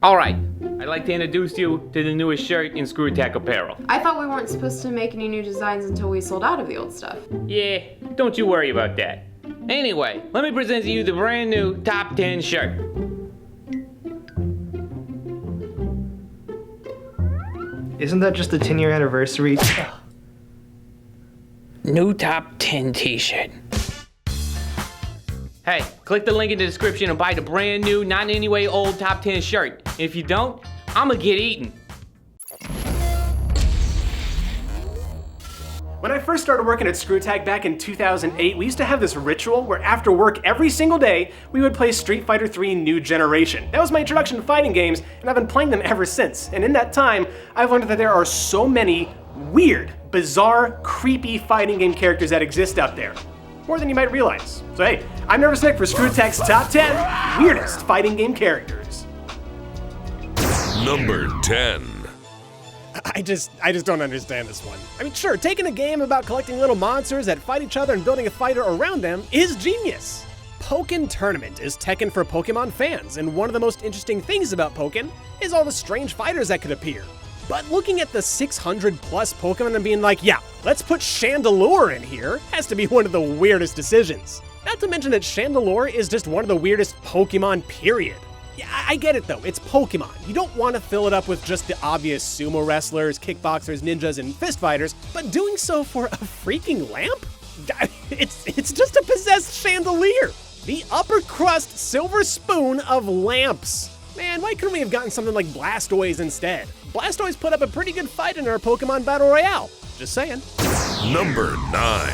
Alright, I'd like to introduce you to the newest shirt in Screw Attack apparel. I thought we weren't supposed to make any new designs until we sold out of the old stuff. Yeah, don't you worry about that. Anyway, let me present to you the brand new Top 10 shirt. Isn't that just the 10-year anniversary? New Top 10 t-shirt. Hey, click the link in the description and buy the brand new, not in any way old Top 10 shirt. If you don't, I'ma get eaten. When I first started working at Screw Attack back in 2008, we used to have this ritual where after work every single day, we would play Street Fighter 3 New Generation. That was my introduction to fighting games, and I've been playing them ever since. And in that time, I've learned that there are so many weird, bizarre, creepy fighting game characters that exist out there. More than you might realize. So hey, I'm Nervous Nick for Screw Attack's Top 10 Weirdest Fighting Game Characters. Number 10. I just don't understand this one. I mean, sure, taking a game about collecting little monsters that fight each other and building a fighter around them is genius. POKKEN Tournament is Tekken for Pokemon fans, and one of the most interesting things about POKKEN is all the strange fighters that could appear. But looking at the 600 plus Pokemon and being like, yeah, let's put CHANDELURE in here, has to be one of the weirdest decisions. Not to mention that CHANDELURE is just one of the weirdest Pokemon, period. Yeah, I get it though, it's Pokemon. You don't want to fill it up with just the obvious sumo wrestlers, kickboxers, ninjas, and fist fighters, but doing so for a freaking lamp? It's just a possessed chandelier. The upper crust silver spoon of lamps. Man, why couldn't we have gotten something like Blastoise instead? Blastoise put up a pretty good fight in our Pokemon Battle Royale. Just saying. Number 9.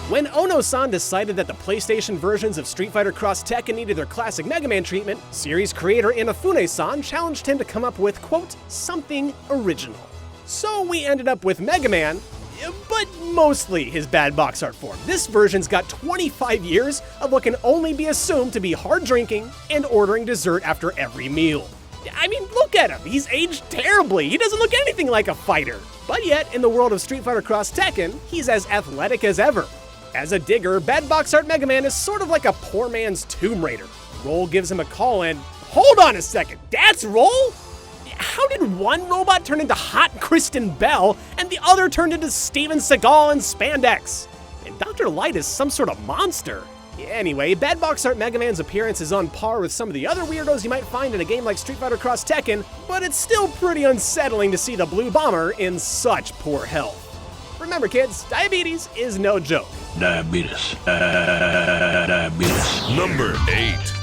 When Ono-san decided that the PlayStation versions of Street Fighter Cross Tekken needed their classic Mega Man treatment, series creator Inafune-san challenged him to come up with, quote, something original. So we ended up with Mega Man, but mostly his bad box art form. This version's got 25 years of what can only be assumed to be hard drinking and ordering dessert after every meal. I mean, look at him, he's aged terribly. He doesn't look anything like a fighter. But yet, in the world of Street Fighter Cross Tekken, he's as athletic as ever. As a digger, bad box art Mega Man is sort of like a poor man's Tomb Raider. Roll gives him a call and, hold on a second, that's Roll? How did one robot turn into hot Kristen Bell and the other turned into Steven Seagal in spandex? And Dr. Light is some sort of monster. Anyway, bad box art Mega Man's appearance is on par with some of the other weirdos you might find in a game like Street Fighter Cross Tekken, but it's still pretty unsettling to see the Blue Bomber in such poor health. Remember kids, diabetes is no joke. Diabetes. Number 8.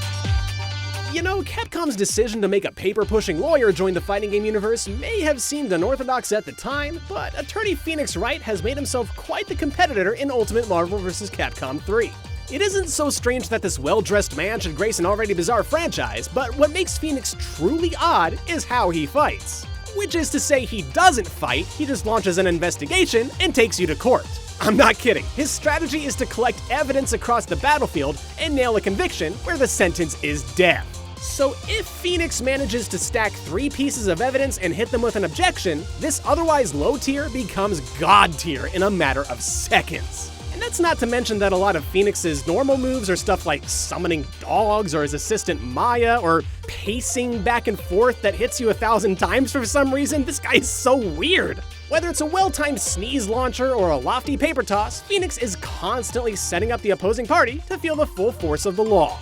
You know, Capcom's decision to make a paper-pushing lawyer join the fighting game universe may have seemed unorthodox at the time, but attorney Phoenix Wright has made himself quite the competitor in Ultimate Marvel vs. Capcom 3. It isn't so strange that this well-dressed man should grace an already bizarre franchise, but what makes Phoenix truly odd is how he fights. Which is to say he doesn't fight, he just launches an investigation and takes you to court. I'm not kidding, his strategy is to collect evidence across the battlefield and nail a conviction where the sentence is death. So if Phoenix manages to stack 3 pieces of evidence and hit them with an objection, this otherwise low tier becomes god tier in a matter of seconds. And that's not to mention that a lot of Phoenix's normal moves are stuff like summoning dogs or his assistant Maya or pacing back and forth that hits you 1,000 times for some reason. This guy is so weird. Whether it's a well-timed sneeze launcher or a lofty paper toss, Phoenix is constantly setting up the opposing party to feel the full force of the law.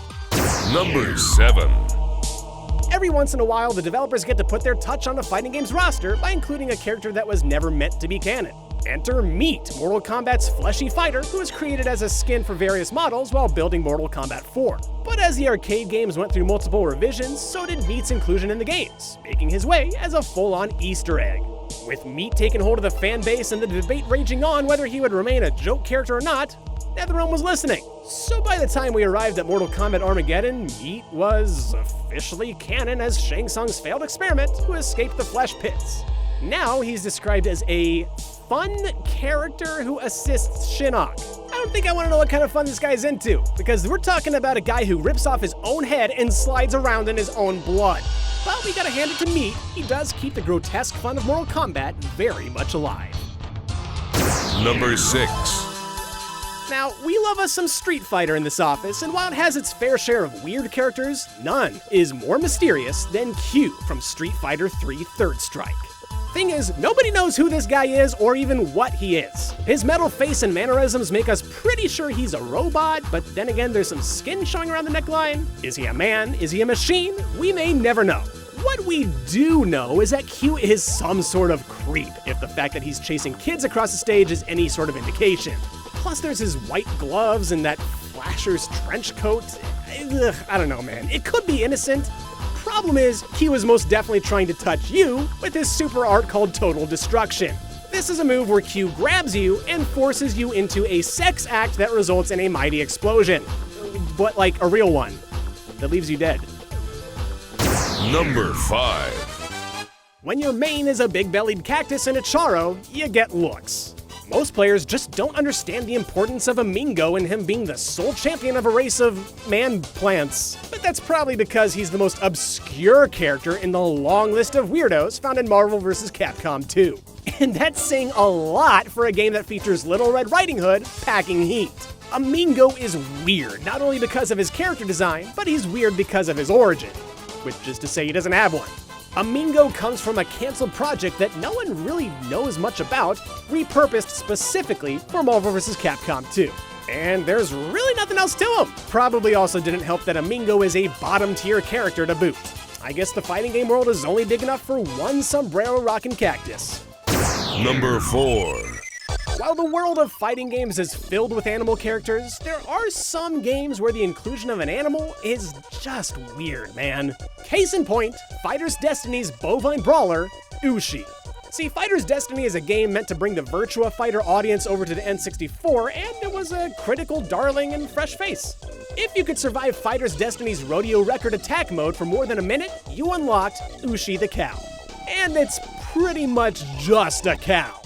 Number 7. Every once in a while, the developers get to put their touch on a fighting game's roster by including a character that was never meant to be canon. Enter Meat, Mortal Kombat's fleshy fighter who was created as a skin for various models while building Mortal Kombat 4. But as the arcade games went through multiple revisions, so did Meat's inclusion in the games, making his way as a full-on Easter egg. With Meat taking hold of the fan base and the debate raging on whether he would remain a joke character or not, NetherRealm was listening. So by the time we arrived at Mortal Kombat Armageddon, Meat was officially canon as Shang Tsung's failed experiment to escape the flesh pits. Now he's described as a fun character who assists Shinnok. I don't think I want to know what kind of fun this guy's into, because we're talking about a guy who rips off his own head and slides around in his own blood. But we gotta hand it to Meat, he does keep the grotesque fun of Mortal Kombat very much alive. Number 6. Now, we love us some Street Fighter in this office, and while it has its fair share of weird characters, none is more mysterious than Q from Street Fighter 3 Third Strike. Thing is, nobody knows who this guy is or even what he is. His metal face and mannerisms make us pretty sure he's a robot, but then again there's some skin showing around the neckline. Is he a man? Is he a machine? We may never know. What we do know is that Q is some sort of creep, if the fact that he's chasing kids across the stage is any sort of indication. Plus there's his white gloves and that Flasher's trench coat. Ugh, I don't know, man. It could be innocent. Problem is, Q is most definitely trying to touch you with his super art called Total Destruction. This is a move where Q grabs you and forces you into a sex act that results in a mighty explosion. But like a real one, that leaves you dead. Number 5. When your main is a big-bellied cactus and a Charo, you get looks. Most players just don't understand the importance of AMINGO and him being the sole champion of a race of man-plants. But that's probably because he's the most obscure character in the long list of weirdos found in Marvel vs. Capcom 2. And that's saying a lot for a game that features Little Red Riding Hood packing heat. AMINGO is weird, not only because of his character design, but he's weird because of his origin. Which is to say he doesn't have one. AMINGO comes from a canceled project that no one really knows much about, repurposed specifically for Marvel vs. Capcom 2. And there's really nothing else to him. Probably also didn't help that AMINGO is a bottom-tier character to boot. I guess the fighting game world is only big enough for one sombrero-rockin' cactus. Number 4. While the world of fighting games is filled with animal characters, there are some games where the inclusion of an animal is just weird, man. Case in point, Fighter's Destiny's bovine brawler, USHI. See, Fighter's Destiny is a game meant to bring the Virtua Fighter audience over to the N64, and it was a critical darling and fresh face. If you could survive Fighter's Destiny's rodeo record attack mode for more than a minute, you unlocked USHI the cow. And it's pretty much just a cow.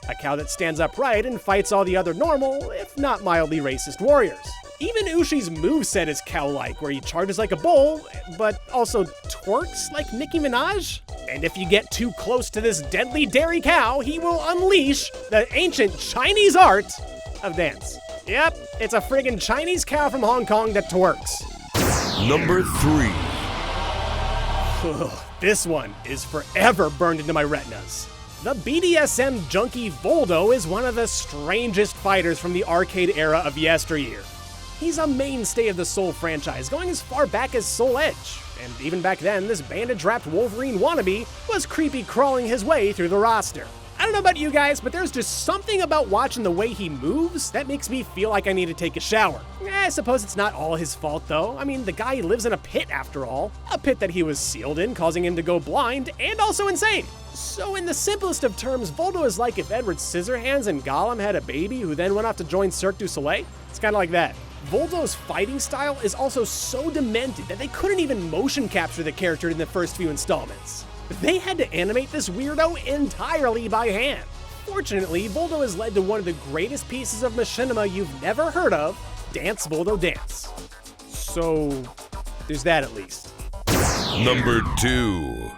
A cow that stands upright and fights all the other normal, if not mildly racist warriors. Even USHI's moveset is cow-like, where he charges like a bull, but also twerks like Nicki Minaj. And if you get too close to this deadly dairy cow, he will unleash the ancient Chinese art of dance. Yep, it's a friggin' Chinese cow from Hong Kong that twerks. Number 3. This one is forever burned into my retinas. The BDSM junkie VOLDO is one of the strangest fighters from the arcade era of yesteryear. He's a mainstay of the Soul franchise, going as far back as Soul Edge. And even back then, this bandage-wrapped Wolverine wannabe was creepy crawling his way through the roster. I don't know about you guys, but there's just something about watching the way he moves that makes me feel like I need to take a shower. I suppose it's not all his fault though. I mean, the guy lives in a pit after all. A pit that he was sealed in, causing him to go blind and also insane. So in the simplest of terms, Voldo is like if Edward Scissorhands and Gollum had a baby who then went off to join Cirque du Soleil. It's kind of like that. Voldo's fighting style is also so demented that they couldn't even motion capture the character in the first few installments. They had to animate this weirdo entirely by hand. Fortunately, Voldo has led to one of the greatest pieces of machinima you've never heard of, Dance Voldo Dance. So, there's that at least. Number 2.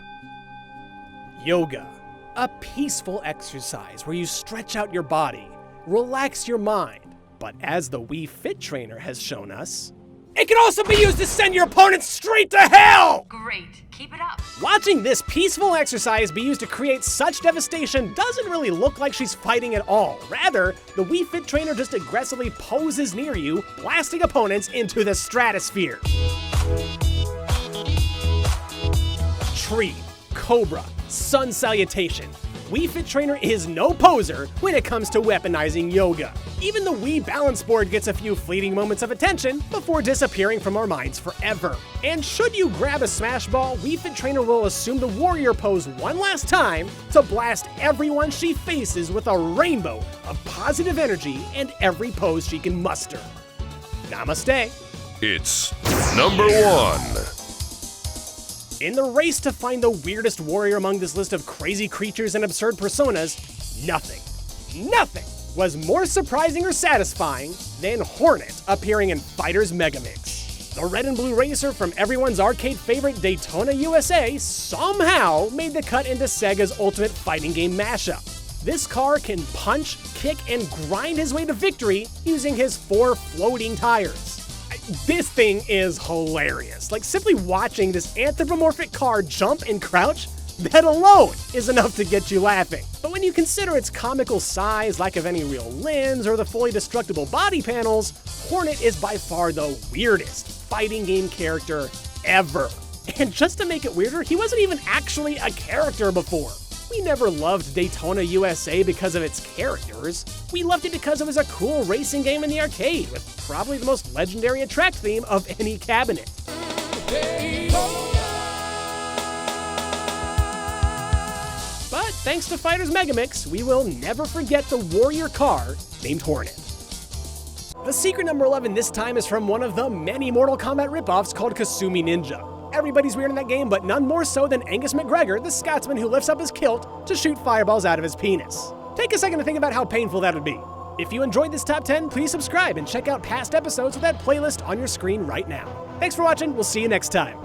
Yoga. A peaceful exercise where you stretch out your body, relax your mind, but as the Wii Fit trainer has shown us, it can also be used to send your opponent straight to hell! Great, keep it up. Watching this peaceful exercise be used to create such devastation doesn't really look like she's fighting at all. Rather, the Wii Fit trainer just aggressively poses near you, blasting opponents into the stratosphere. Tree, Cobra, Sun Salutation. Wii Fit Trainer is no poser when it comes to weaponizing yoga. Even the Wii Balance Board gets a few fleeting moments of attention before disappearing from our minds forever. And should you grab a smash ball, Wii Fit Trainer will assume the warrior pose one last time to blast everyone she faces with a rainbow of positive energy and every pose she can muster. Namaste. It's number 1. In the race to find the weirdest warrior among this list of crazy creatures and absurd personas, nothing was more surprising or satisfying than Hornet appearing in Fighter's Megamix. The red and blue racer from everyone's arcade favorite Daytona USA somehow made the cut into Sega's ultimate fighting game mashup. This car can punch, kick, and grind his way to victory using his 4 floating tires. This thing is hilarious. Like, simply watching this anthropomorphic car jump and crouch, that alone is enough to get you laughing. But when you consider its comical size, lack of any real limbs, or the fully destructible body panels, Hornet is by far the weirdest fighting game character ever. And just to make it weirder, he wasn't even actually a character before. We never loved Daytona USA because of its characters. We loved it because it was a cool racing game in the arcade with probably the most legendary attract theme of any cabinet. But thanks to Fighters Megamix, we will never forget the warrior car named Hornet. The secret number 11 this time is from one of the many Mortal Kombat ripoffs called Kasumi Ninja. Everybody's weird in that game, but none more so than Angus McGregor, the Scotsman who lifts up his kilt to shoot fireballs out of his penis. Take a second to think about how painful that would be. If you enjoyed this top 10, please subscribe and check out past episodes with that playlist on your screen right now. Thanks for watching, we'll see you next time.